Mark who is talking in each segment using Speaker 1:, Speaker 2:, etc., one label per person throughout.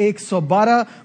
Speaker 1: 112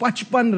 Speaker 1: 55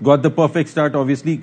Speaker 2: got the perfect start, obviously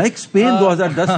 Speaker 2: like Spain 2010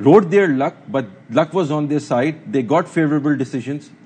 Speaker 2: wrote their luck, but luck was on their side. They got favorable decisions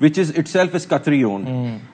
Speaker 2: which is itself is Qatari owned,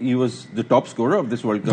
Speaker 2: he was the top scorer of this World Cup,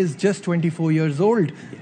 Speaker 1: is just 24 years old।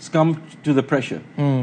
Speaker 2: succumbed to the pressure,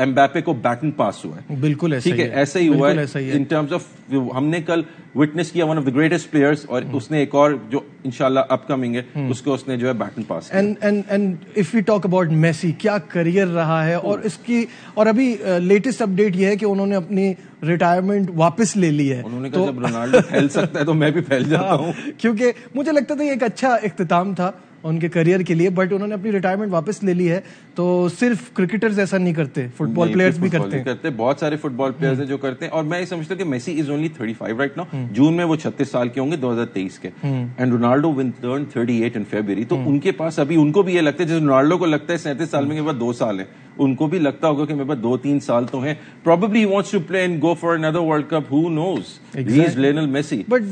Speaker 2: ایمباپے کو beaten پاس ہوا ہے.
Speaker 1: بالکل ایسا
Speaker 2: ٹھیک ہے, ایسا ہی ہوا ہے ان ٹرمز آف. ہم نے کل وٹنس کیا one of the greatest players, اور اس نے ایک اور جو انشاءاللہ اپ کمنگ ہے اس کو اس نے جو ہے بیٹن پاس کیا.
Speaker 1: And if we talk about Messi, کیا کریئر رہا ہے, اور اس کی اور ابھی لیٹسٹ اپڈیٹ یہ ہے کہ انہوں نے اپنی ریٹائرمنٹ واپس لے لی ہے.
Speaker 2: انہوں نے کہا جب رونالڈو پھیل سکتا ہے تو میں بھی پھیل جاتا ہوں,
Speaker 1: کیونکہ مجھے لگتا تھا یہ ایک اچھا اختتام تھا ان کے کریئر کے لیے, بٹ انہوں نے اپنی ریٹائرمنٹ واپس لے لی ہے. تو صرف کرکٹرز ایسا نہیں کرتے, فٹ بال پلیئرز بھی کرتے ہیں,
Speaker 2: بہت سارے فٹ بال پلیئرز ہیں جو کرتے ہیں. اور میں یہ سمجھتا ہوں کہ Messi is only 35 right now, June میں وہ 36 سال کے ہوں گے 2023 کے, and Ronaldo will turn 38 in February. تو ان کے پاس ابھی, ان کو بھی یہ لگتا ہے جیسے رونالڈو کو لگتا ہے 37 سال میں کے بعد 2 سال ہیں, ان کو بھی لگتا ہوگا کہ میرے پاس 2-3 سال تو ہیں. Probably he wants to play and go for another World Cup. Who knows? He is Lionel Messi.
Speaker 1: But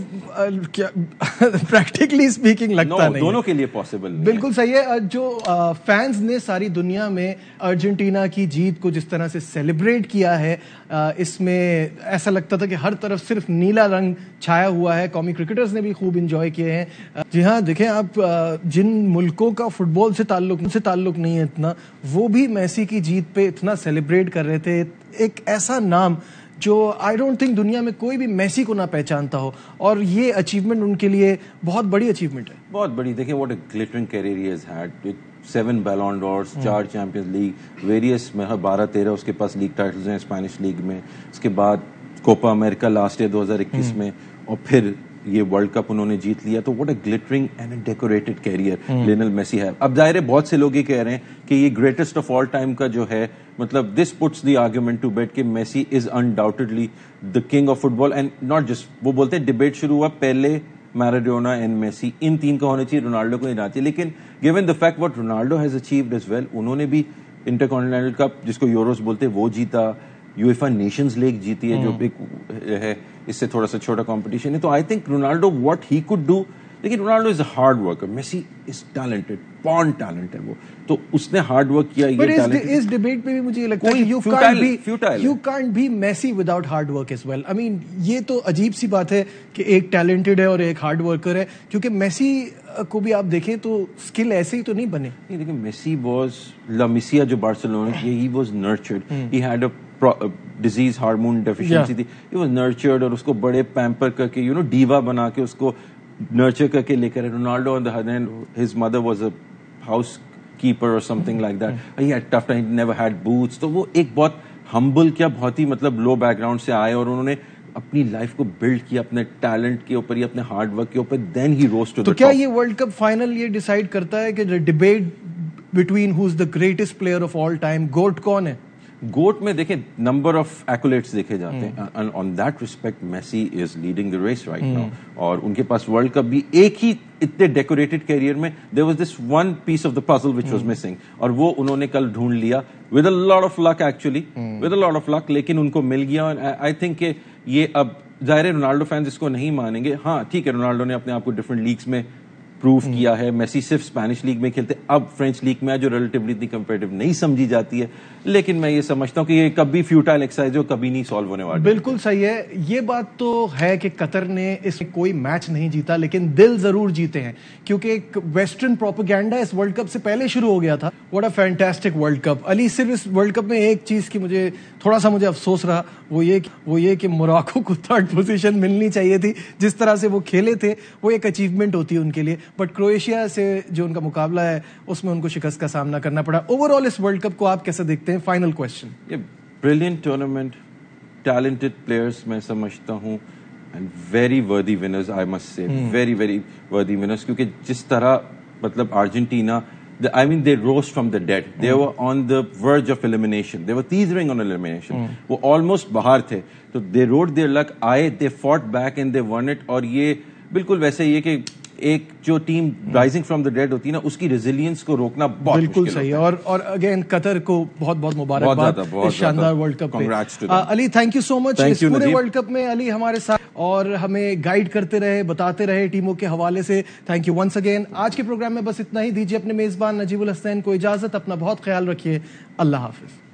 Speaker 1: practically speaking لگتا نہیں,
Speaker 2: دونوں کے لیے possible نہیں.
Speaker 1: بالکل صحیح ہے. جو فینز نے ساری دنیا میں ارجنٹینا کی جیت کو جس طرح سے سیلیبریٹ کیا ہے, اس میں ایسا لگتا تھا کہ ہر طرف صرف نیلا رنگ چھایا ہوا ہے. قومی کرکٹرز نے بھی خوب انجوائے کیے ہیں. جی ہاں, دیکھیں آپ, جن ملکوں کا فٹ بال سے تعلق نہیں ہے اتنا, وہ بھی میسی کی جیت پہ اتنا سیلیبریٹ کر رہے تھے. ایک ایسا نام جو آئی ڈونٹ تھنک دنیا میں کوئی بھی میسی کو نہ پہچانتا ہو, اور یہ اچیومنٹ ان کے لیے بہت بڑی اچیومنٹ ہے,
Speaker 2: بہت بڑی. دیکھیں what a glittering career he has had, 7 ballon d'ors, 4 champions league, ویریس میں 12-13 اس کے پاس لیگ ٹائٹلز ہیں اسپینش لیگ میں, اس کے بعد کوپا امریکہ لاسٹ ایئر 2021 میں, اور پھر یہ ورلڈ کپ انہوں نے جیت لیا. تو what a glittering and a decorated career Lionel Messi ہے. اب ظاہر ہے بہت سے لوگ یہ کہہ رہے ہیں کہ یہ گریٹسٹ آف آل ٹائم کا جو ہے, مطلب this puts the argument to bed کہ Messi is undoubtedly the king of football. And not just, وہ بولتے ہیں ڈیبیٹ شروع ہوا پہلے میراڈونا اینڈ میسی, ان 3 کا ہونا چاہیے, رونالڈو کو نہیں آنا چاہیے. لیکن given the fact what Ronaldo has achieved as well, انہوں نے بھی انٹر کانٹیننٹل کپ جس کو یوروز بولتے ہیں وہ جیتا, یوفا نیشنز لیگ جیتی ہے جو ایک ہے اس سے تھوڑا سا چھوٹا کمپٹیشن ہے. تو I think Ronaldo what he could do, لیکن Ronaldo is a hard worker, Messi is talented, born talent ہے وہ, تو اس نے ہارڈ ورک کیا.
Speaker 1: اس ڈیبیٹ میں بھی مجھے لگتا ہے کہ you can't be Messi without hard work as well. I mean یہ تو عجیب سی بات ہے کہ ایک ٹیلنٹڈ ہے اور ایک ہارڈ ورکر ہے, کیونکہ میسی کو بھی آپ دیکھیں تو اسکل ایسے ہی تو نہیں بنے.
Speaker 2: نہیں دیکھیں, میسی واز لا میسیا جو بارسلونا کی, he was nurtured, he had a disease hormone deficiency تھی, ہی واز نرچرڈ, اور اس کو بڑے پیمپر کر کے ڈیوا بنا کے اس کو نرچر کر کے لے کر. Ronaldo on the other hand, his mother was a housekeeper اور something like that, he had tough time, he never had boots. تو وہ ایک بہت ہمبل, کیا بہت ہی مطلب لو بیک گراؤنڈ سے آئے, اور انہوں نے اپنی لائف کو بلڈ کیا اپنے ٹیلنٹ کے اوپر, اپنے ہارڈ ورک کے اوپر, دین ہی روز ٹو.
Speaker 1: تو کیا یہ ورلڈ کپ فائنل یہ ڈیسائیڈ کرتا ہے کہ debate between who is the greatest player of all time, GOAT کون ہے؟
Speaker 2: گوٹ میں دیکھیں نمبر آف ایکولیٹس دیکھے جاتے ہیں, on that respect Messi is leading the race right now, اور ان کے پاس ورلڈ کپ بھی ایک ہی اتنے ڈیکوریٹڈ کیریئر میں there was this one piece of the puzzle which was missing, اور وہ انہوں نے کل ڈھونڈ لیا with a lot of luck, actually with a lot of luck, لیکن ان کو مل گیا. آئی تھنک کہ یہ اب ظاہر ہے رونالڈو فینس اس کو نہیں مانیں گے. ہاں ٹھیک ہے, رونالڈو نے اپنے آپ کو ڈفرنٹ لیگس میں پروف کیا ہے, میسی صرف اسپینش لیگ میں کھیلتے, اب فرینچ لیگ میں جو ریلیٹیولی اتنی کمپیٹیو نہیں سمجھی جاتی ہے, لیکن میں یہ سمجھتا ہوں کہ یہ کبھی فیوٹائل ایکسرسائز ہے, کبھی نہیں سالو ہونے والی.
Speaker 1: بالکل صحیح ہے. یہ بات تو ہے کہ قطر نے اس میں کوئی میچ نہیں جیتا, لیکن دل ضرور جیتے ہیں, کیونکہ ایک ویسٹرن پروپیگینڈا اس ورلڈ کپ سے پہلے شروع ہو گیا تھا. What a fantastic world cup. Ali, صرف اس ورلڈ کپ میں ایک چیز کی مجھے تھوڑا سا افسوس رہا, وہ یہ کہ موراکو کو 3rd پوزیشن ملنی چاہیے تھی. جس طرح سے وہ کھیلے تھے وہ ایک اچیومنٹ ہوتی ہے ان کے لیے, بٹ کروشیا سے جو ان کا مقابلہ ہے اس میں ان کو شکست کا سامنا کرنا پڑا. اوور آل اس ورلڈ کپ کو آپ کیسے دیکھتے ہیں؟ Final question.
Speaker 2: Brilliant tournament, talented players میں سمجھتا ہوں, اینڈ ویری وردی ونرز, آئی مسٹ سے ویری ویری وردی ونرز, کیونکہ جس طرح مطلب Argentina, I mean they rose from the dead, they were on the verge of elimination, they were teetering on elimination, وہ almost باہر تھے, تو they rode their luck, آئے, they fought back and they won it. اور یہ بالکل ویسے ہی ہے کہ ایک جو team rising from the dead ہوتی ہے نا, اس کی ریزیلینس کو روکنا بہت
Speaker 1: بالکل صحیح ہے. اور اگین قطر کو بہت بہت مبارکباد اس شاندار ورلڈ کپ پہ. علی, تھینک یو سو مچ. اس پورے ورلڈ کپ میں علی ہمارے ساتھ اور ہمیں گائیڈ کرتے رہے, بتاتے رہے ٹیموں کے حوالے سے. Thank you once again. آج کے پروگرام میں بس اتنا ہی. دیجیے اپنے میزبان نجیب الحسنین کو اجازت. اپنا بہت خیال رکھیے. اللہ حافظ.